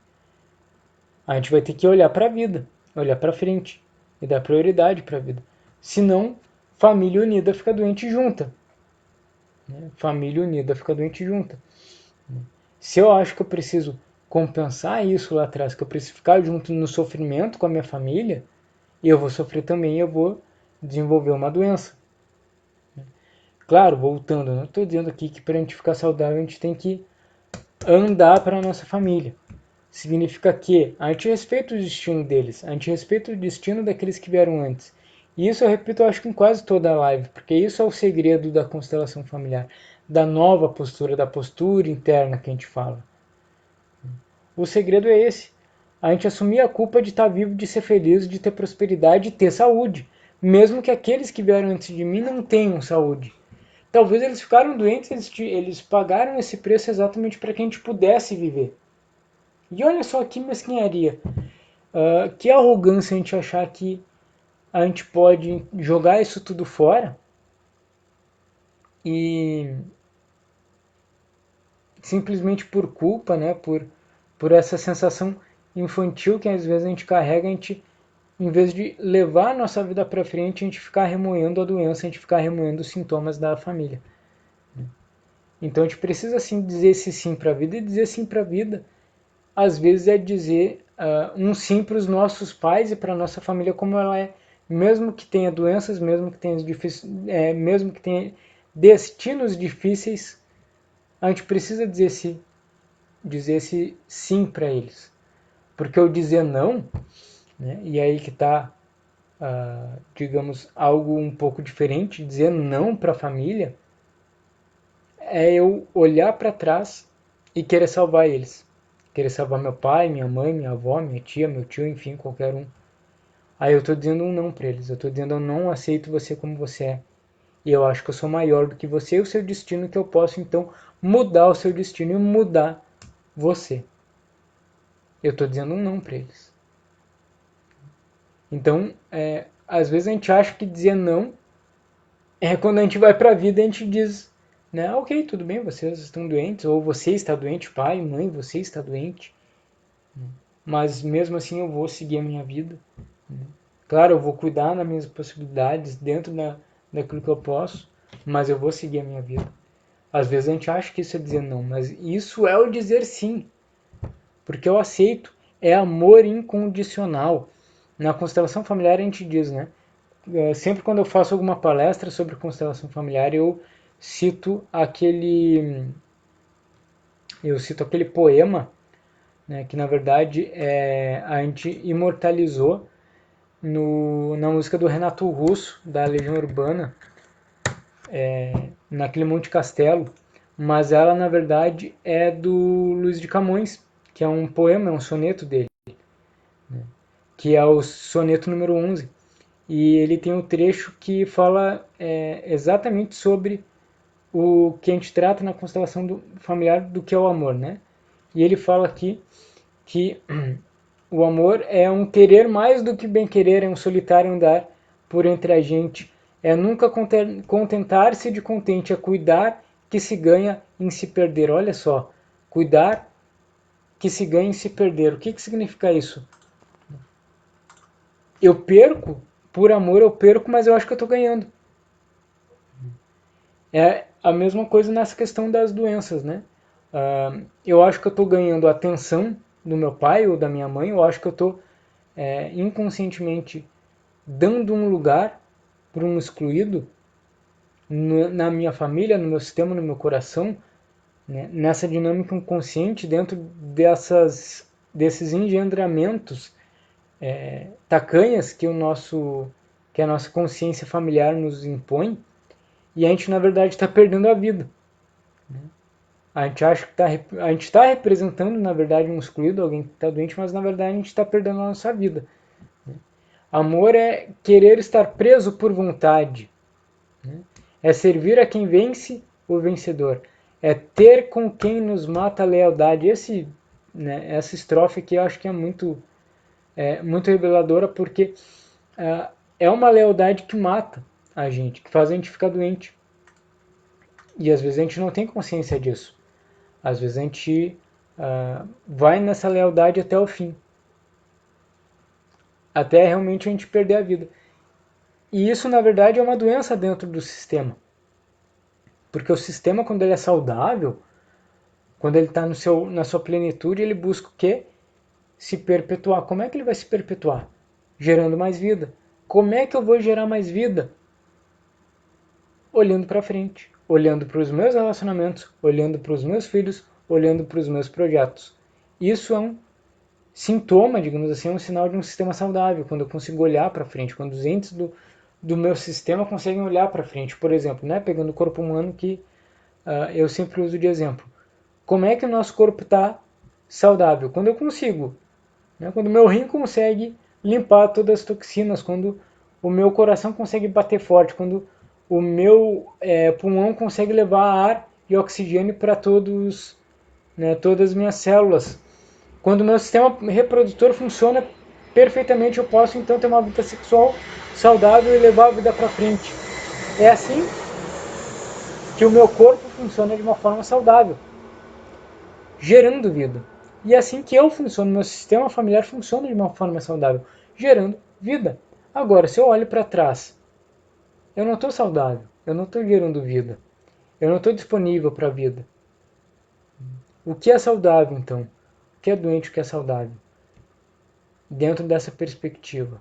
A gente vai ter que olhar para a vida, olhar para frente e dar prioridade para a vida. Senão, família unida fica doente junta. Né? Família unida fica doente junta. Se eu acho que eu preciso compensar isso lá atrás, que eu preciso ficar junto no sofrimento com a minha família, eu vou sofrer também, eu vou desenvolver uma doença. Claro, voltando, eu não estou dizendo aqui que para a gente ficar saudável a gente tem que andar para a nossa família. Significa que a gente respeita o destino deles, a gente respeita o destino daqueles que vieram antes. E isso eu repito, eu acho que em quase toda a live, porque isso é o segredo da constelação familiar, da nova postura, da postura interna que a gente fala. O segredo é esse, a gente assumir a culpa de estar vivo, de ser feliz, de ter prosperidade, de ter saúde, mesmo que aqueles que vieram antes de mim não tenham saúde. Talvez eles ficaram doentes, eles pagaram esse preço exatamente para que a gente pudesse viver. E olha só que mesquinharia, que arrogância a gente achar que a gente pode jogar isso tudo fora e simplesmente por culpa, né, por essa sensação infantil que às vezes a gente carrega, a gente, em vez de levar a nossa vida para frente, a gente ficar remoendo a doença, a gente ficar remoendo os sintomas da família. Então a gente precisa sim dizer esse sim para a vida, e dizer sim para a vida às vezes é dizer um sim para os nossos pais e para a nossa família como ela é, mesmo que tenha doenças, mesmo que tenha destinos difíceis, a gente precisa dizer esse sim para eles, porque o dizer não, né, e aí que está, digamos, algo um pouco diferente, dizer não para a família é eu olhar para trás e querer salvar eles. Querer salvar meu pai, minha mãe, minha avó, minha tia, meu tio, enfim, qualquer um. Aí eu tô dizendo um não pra eles. Eu tô dizendo eu não aceito você como você é. E eu acho que eu sou maior do que você e o seu destino, que eu posso então mudar o seu destino e mudar você. Eu tô dizendo um não pra eles. Então, às vezes a gente acha que dizer não é quando a gente vai pra vida e a gente diz, né, ok, tudo bem, vocês estão doentes, ou você está doente, pai, mãe, você está doente. Mas mesmo assim eu vou seguir a minha vida. Claro, eu vou cuidar das minhas possibilidades dentro daquilo que eu posso, mas eu vou seguir a minha vida. Às vezes a gente acha que isso é dizer não, mas isso é o dizer sim, porque eu aceito, é amor incondicional. Na constelação familiar a gente diz, né? Sempre quando eu faço alguma palestra sobre constelação familiar, cito aquele eu cito aquele poema, né, que na verdade a gente imortalizou na música do Renato Russo, da Legião Urbana, naquele Monte Castelo, mas ela na verdade é do Luiz de Camões, que é um poema, é um soneto dele, que é o soneto número 11. E ele tem um trecho que fala exatamente sobre o que a gente trata na constelação familiar do que é o amor, né? E ele fala aqui que o amor é um querer mais do que bem querer, é um solitário andar por entre a gente, é nunca contentar-se de contente, é cuidar que se ganha em se perder. Olha só, cuidar que se ganha em se perder. O que significa isso? Eu perco, por amor eu perco, mas eu acho que eu estou ganhando. É a mesma coisa nessa questão das doenças, né? Eu acho que eu estou ganhando a atenção do meu pai ou da minha mãe, eu acho que eu estou inconscientemente dando um lugar para um excluído na minha família, no meu sistema, no meu coração, né? Nessa dinâmica inconsciente, dentro desses engendramentos tacanhas que a nossa consciência familiar nos impõe, e a gente na verdade está perdendo a vida. A gente acha que a gente está representando na verdade um excluído, alguém que está doente, mas na verdade a gente está perdendo a nossa vida. Amor é querer estar preso por vontade, é servir a quem vence o vencedor, é ter com quem nos mata a lealdade. Essa estrofe aqui eu acho que é muito reveladora, porque é uma lealdade que mata a gente, que faz a gente ficar doente. E às vezes a gente não tem consciência disso. Às vezes a gente vai nessa lealdade até o fim, até realmente a gente perder a vida. E isso, na verdade, é uma doença dentro do sistema. Porque o sistema, quando ele é saudável, quando ele está na sua plenitude, ele busca o quê? Se perpetuar. Como é que ele vai se perpetuar? Gerando mais vida. Como é que eu vou gerar mais vida? Olhando para frente, olhando para os meus relacionamentos, olhando para os meus filhos, olhando para os meus projetos. Isso é um sintoma, digamos assim, é um sinal de um sistema saudável, quando eu consigo olhar para frente, quando os entes do meu sistema conseguem olhar para frente. Por exemplo, né, pegando o corpo humano, que eu sempre uso de exemplo. Como é que o nosso corpo está saudável? Quando eu consigo, né, quando o meu rim consegue limpar todas as toxinas, quando o meu coração consegue bater forte, quando o meu pulmão consegue levar ar e oxigênio para todas as minhas células. Quando o meu sistema reprodutor funciona perfeitamente, eu posso então ter uma vida sexual saudável e levar a vida para frente. É assim que o meu corpo funciona de uma forma saudável, gerando vida. E é assim que eu funciono, meu sistema familiar funciona de uma forma saudável, gerando vida. Agora, se eu olho para trás, eu não estou saudável, eu não estou gerando vida, eu não estou disponível para a vida. O que é saudável, então? O que é doente, o que é saudável? Dentro dessa perspectiva.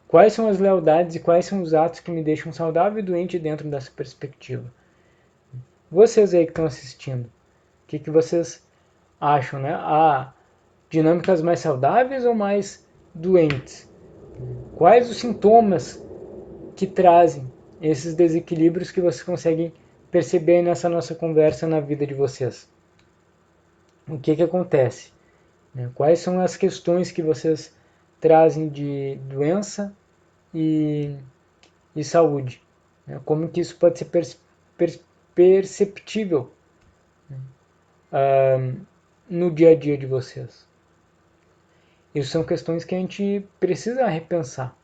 Quais são as lealdades e quais são os atos que me deixam saudável e doente dentro dessa perspectiva? Vocês aí que estão assistindo, o que vocês acham, né? Dinâmicas mais saudáveis ou mais doentes? Quais os sintomas que trazem esses desequilíbrios que vocês conseguem perceber nessa nossa conversa na vida de vocês? O que acontece? Quais são as questões que vocês trazem de doença e saúde? Como que isso pode ser perceptível no dia a dia de vocês? Isso são questões que a gente precisa repensar,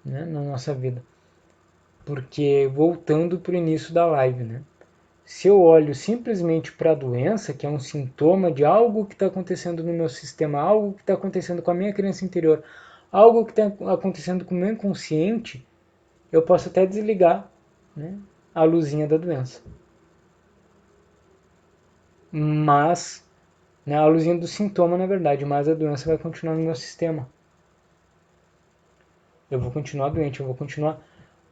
né, na nossa vida. Porque, voltando para o início da live, né, se eu olho simplesmente para a doença, que é um sintoma de algo que está acontecendo no meu sistema, algo que está acontecendo com a minha criança interior, algo que está acontecendo com o meu inconsciente, eu posso até desligar, né, a luzinha da doença. Mas, né, a luzinha do sintoma, na verdade, mas a doença vai continuar no meu sistema. Eu vou continuar doente, eu vou continuar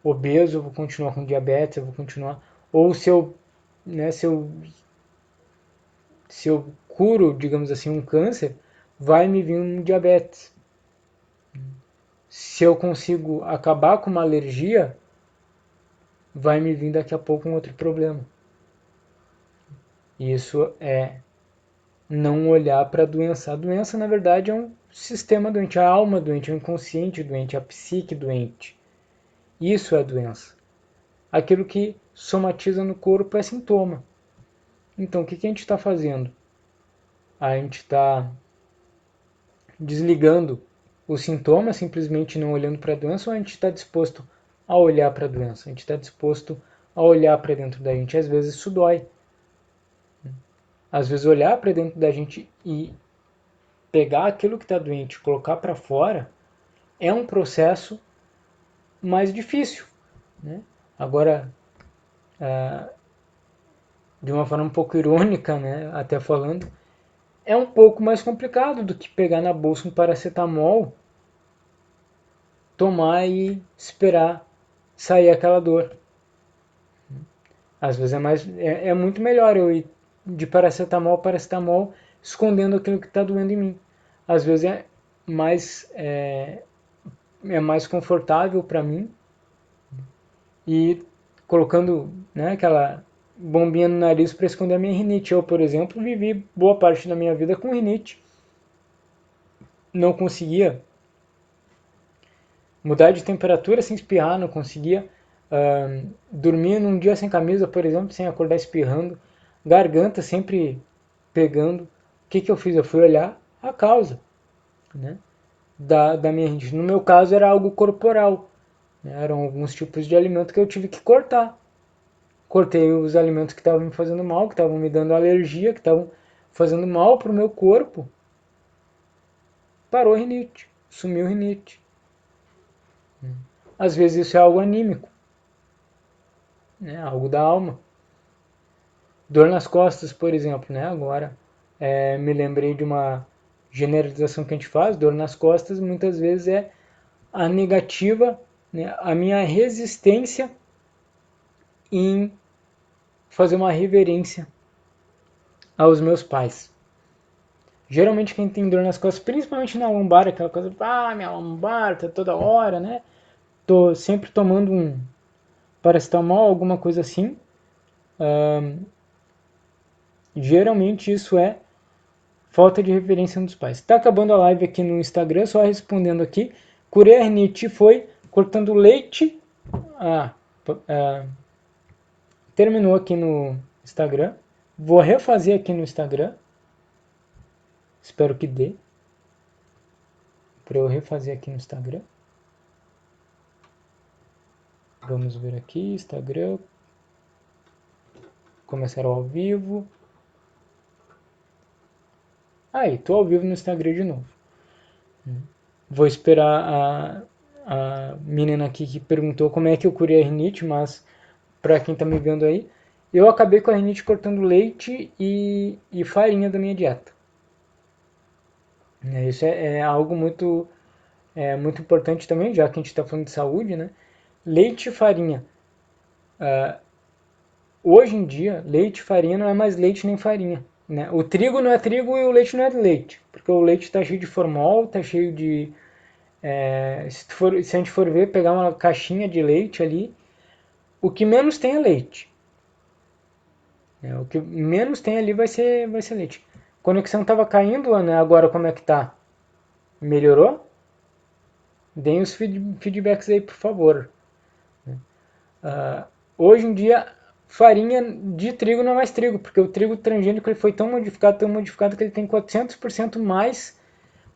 obeso, eu vou continuar com diabetes, eu vou continuar... Ou se eu curo, digamos assim, um câncer, vai me vir um diabetes. se eu consigo acabar com uma alergia, vai me vir daqui a pouco um outro problema. Isso é não olhar para a doença. A doença, na verdade, é um sistema doente, a alma doente, o inconsciente doente, a psique doente. Isso é doença. Aquilo que somatiza no corpo é sintoma. Então, o que a gente está fazendo? A gente está desligando o sintoma, simplesmente não olhando para a doença, ou a gente está disposto a olhar para a doença? A gente está disposto a olhar para dentro da gente. Às vezes isso dói. Às vezes olhar para dentro da gente e pegar aquilo que está doente e colocar para fora é um processo mais difícil. Né? Agora, de uma forma um pouco irônica, né, até falando, é um pouco mais complicado do que pegar na bolsa um paracetamol, tomar e esperar sair aquela dor. Às vezes é muito melhor eu ir de paracetamol, escondendo aquilo que está doendo em mim. Às vezes é mais confortável para mim e colocando, né, aquela bombinha no nariz para esconder a minha rinite. Eu, por exemplo, vivi boa parte da minha vida com rinite. Não conseguia mudar de temperatura sem espirrar, não conseguia dormir num dia sem camisa, por exemplo, sem acordar espirrando, garganta sempre pegando. O que eu fiz? Eu fui olhar a causa, né, da minha rinite. No meu caso era algo corporal, né, eram alguns tipos de alimento que eu tive que cortar. Cortei os alimentos que estavam me fazendo mal, que estavam me dando alergia, que estavam fazendo mal para o meu corpo. Parou a rinite, sumiu a rinite. Às vezes isso é algo anímico, né? Algo da alma. Dor nas costas, por exemplo, né? Agora me lembrei de uma generalização que a gente faz. Dor nas costas muitas vezes é a negativa, né? A minha resistência em fazer uma reverência aos meus pais. Geralmente quem tem dor nas costas, principalmente na lombar, aquela coisa, minha lombar tá toda hora, né? Tô sempre tomando um paracetamol, alguma coisa assim. Geralmente isso é falta de referência dos pais. Tá acabando a live aqui no Instagram, só respondendo aqui. Curei a rinite foi cortando leite. Terminou aqui no Instagram. Vou refazer aqui no Instagram. Espero que dê. Para eu refazer aqui no Instagram. Vamos ver aqui, Instagram. Começar ao vivo. Aí, tô ao vivo no Instagram de novo. Vou esperar a menina aqui que perguntou como é que eu curei a rinite, mas para quem tá me vendo aí, eu acabei com a rinite cortando leite e farinha da minha dieta. Isso é algo muito importante também, já que a gente está falando de saúde, né? Leite e farinha. Hoje em dia, leite e farinha não é mais leite nem farinha. Né? O trigo não é trigo e o leite não é leite, porque o leite está cheio de formol, está cheio de... se a gente for ver, pegar uma caixinha de leite ali, o que menos tem é leite. O que menos tem ali vai ser leite. Conexão estava caindo, né? Agora como é que tá? Melhorou? Deem os feedbacks aí, por favor. Hoje em dia, farinha de trigo não é mais trigo, porque o trigo transgênico ele foi tão modificado que ele tem 400% mais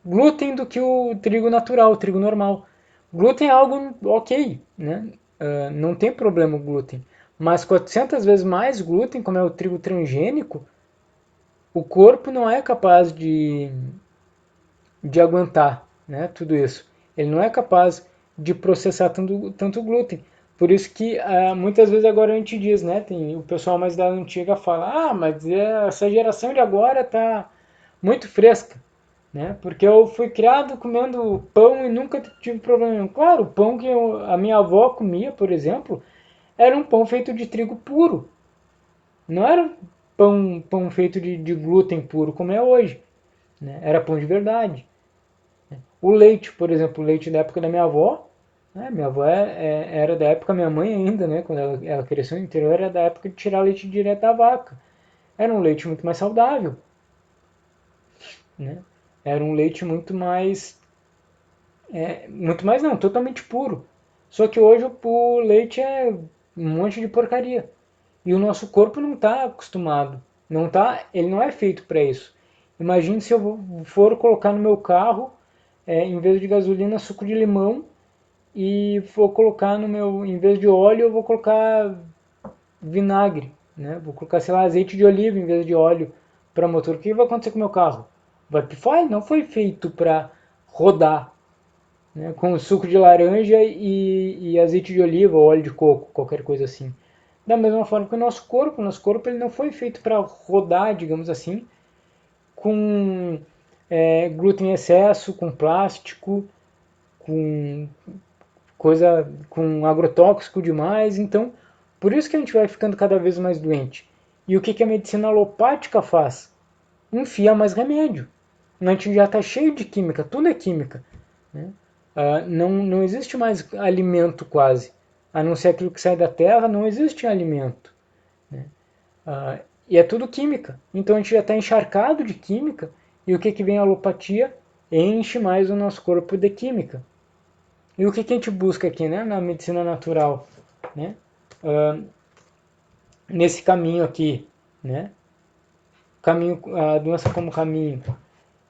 glúten do que o trigo natural, o trigo normal. Glúten é algo ok, né? Não tem problema o glúten. Mas 400 vezes mais glúten, como é o trigo transgênico, o corpo não é capaz de aguentar, né, tudo isso. Ele não é capaz de processar tanto glúten. Por isso que muitas vezes agora a gente diz, né, tem o pessoal mais da antiga fala, mas essa geração de agora tá muito fresca, né, porque eu fui criado comendo pão e nunca tive problema. Claro, o pão que a minha avó comia, por exemplo, era um pão feito de trigo puro. Não era pão feito de glúten puro como é hoje, né, era pão de verdade. O leite, por exemplo, o leite da época da minha avó, né? Minha avó era da época, minha mãe ainda, né? Quando ela cresceu no interior, era da época de tirar leite direto da vaca. Era um leite muito mais saudável, né? Era um leite muito mais não, totalmente puro. Só que hoje o leite é um monte de porcaria. E o nosso corpo não está acostumado. Ele não é feito para isso. Imagine se eu for colocar no meu carro, em vez de gasolina, suco de limão, e vou colocar no meu, em vez de óleo, eu vou colocar vinagre, né? Vou colocar, sei lá, azeite de oliva em vez de óleo para motor. O que vai acontecer com o meu carro? Vai pifar? Ele não foi feito para rodar, né? Com suco de laranja e azeite de oliva ou óleo de coco, qualquer coisa assim. Da mesma forma que o nosso corpo ele não foi feito para rodar, digamos assim, com glúten em excesso, com plástico, com com agrotóxico demais. Então, por isso que a gente vai ficando cada vez mais doente. E o que a medicina alopática faz? Enfia mais remédio. A gente já está cheio de química, tudo é química. Né? Não existe mais alimento quase. A não ser aquilo que sai da terra, não existe alimento. Né? E é tudo química. Então a gente já está encharcado de química. E o que vem a alopatia? Enche mais o nosso corpo de química. E o que a gente busca aqui, né, na medicina natural, né? Nesse caminho aqui, né? Caminho, a doença como caminho.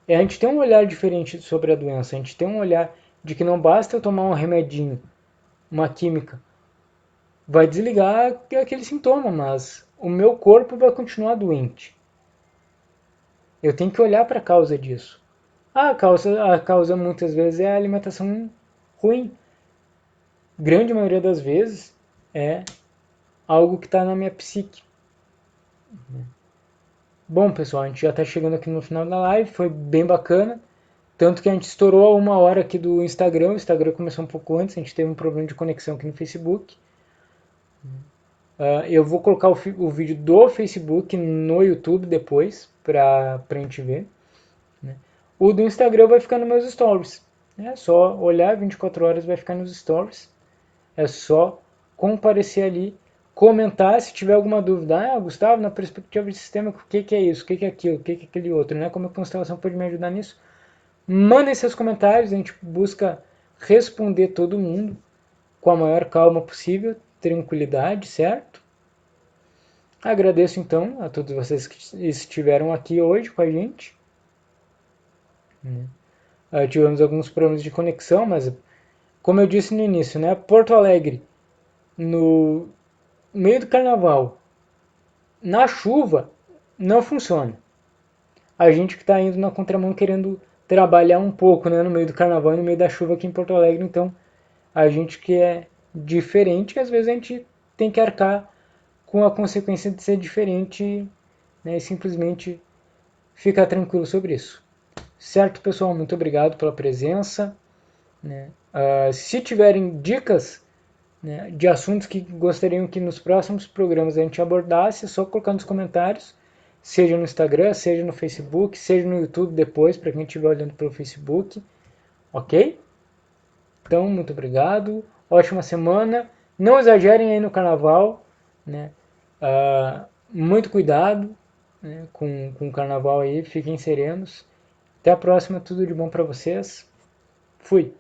A gente tem um olhar diferente sobre a doença. A gente tem um olhar de que não basta eu tomar um remedinho, uma química, vai desligar aquele sintoma, mas o meu corpo vai continuar doente. Eu tenho que olhar para a causa disso. A causa muitas vezes é a alimentação ruim. Grande maioria das vezes é algo que está na minha psique. Bom, pessoal, a gente já está chegando aqui no final da live, foi bem bacana. Tanto que a gente estourou a 1 hora aqui do Instagram. O Instagram começou um pouco antes, a gente teve um problema de conexão aqui no Facebook. Eu vou colocar o vídeo do Facebook no YouTube depois, pra gente ver. Né? O do Instagram vai ficar nos meus stories. É só olhar, 24 horas vai ficar nos stories. É só comparecer ali, comentar se tiver alguma dúvida. Gustavo, na perspectiva de sistema, o que é isso? O que é aquilo? O que é aquele outro? Né? Como a constelação pode me ajudar nisso? Mandem seus comentários, a gente busca responder todo mundo com a maior calma possível, tranquilidade, certo? Agradeço então a todos vocês que estiveram aqui hoje com a gente. Tivemos alguns problemas de conexão, mas como eu disse no início, né? Porto Alegre, no meio do carnaval, na chuva, não funciona. A gente que está indo na contramão querendo trabalhar um pouco, né, no meio do carnaval e no meio da chuva aqui em Porto Alegre, então a gente que é diferente, às vezes a gente tem que arcar com a consequência de ser diferente, né, e simplesmente ficar tranquilo sobre isso. Certo, pessoal? Muito obrigado pela presença. Né? Se tiverem dicas, né, de assuntos que gostariam que nos próximos programas a gente abordasse, é só colocar nos comentários, seja no Instagram, seja no Facebook, seja no YouTube depois, para quem estiver olhando pelo Facebook. Ok? Então, muito obrigado. Ótima semana. Não exagerem aí no carnaval. Né? Muito cuidado, né, com o carnaval aí. Fiquem serenos. Até a próxima. Tudo de bom para vocês. Fui.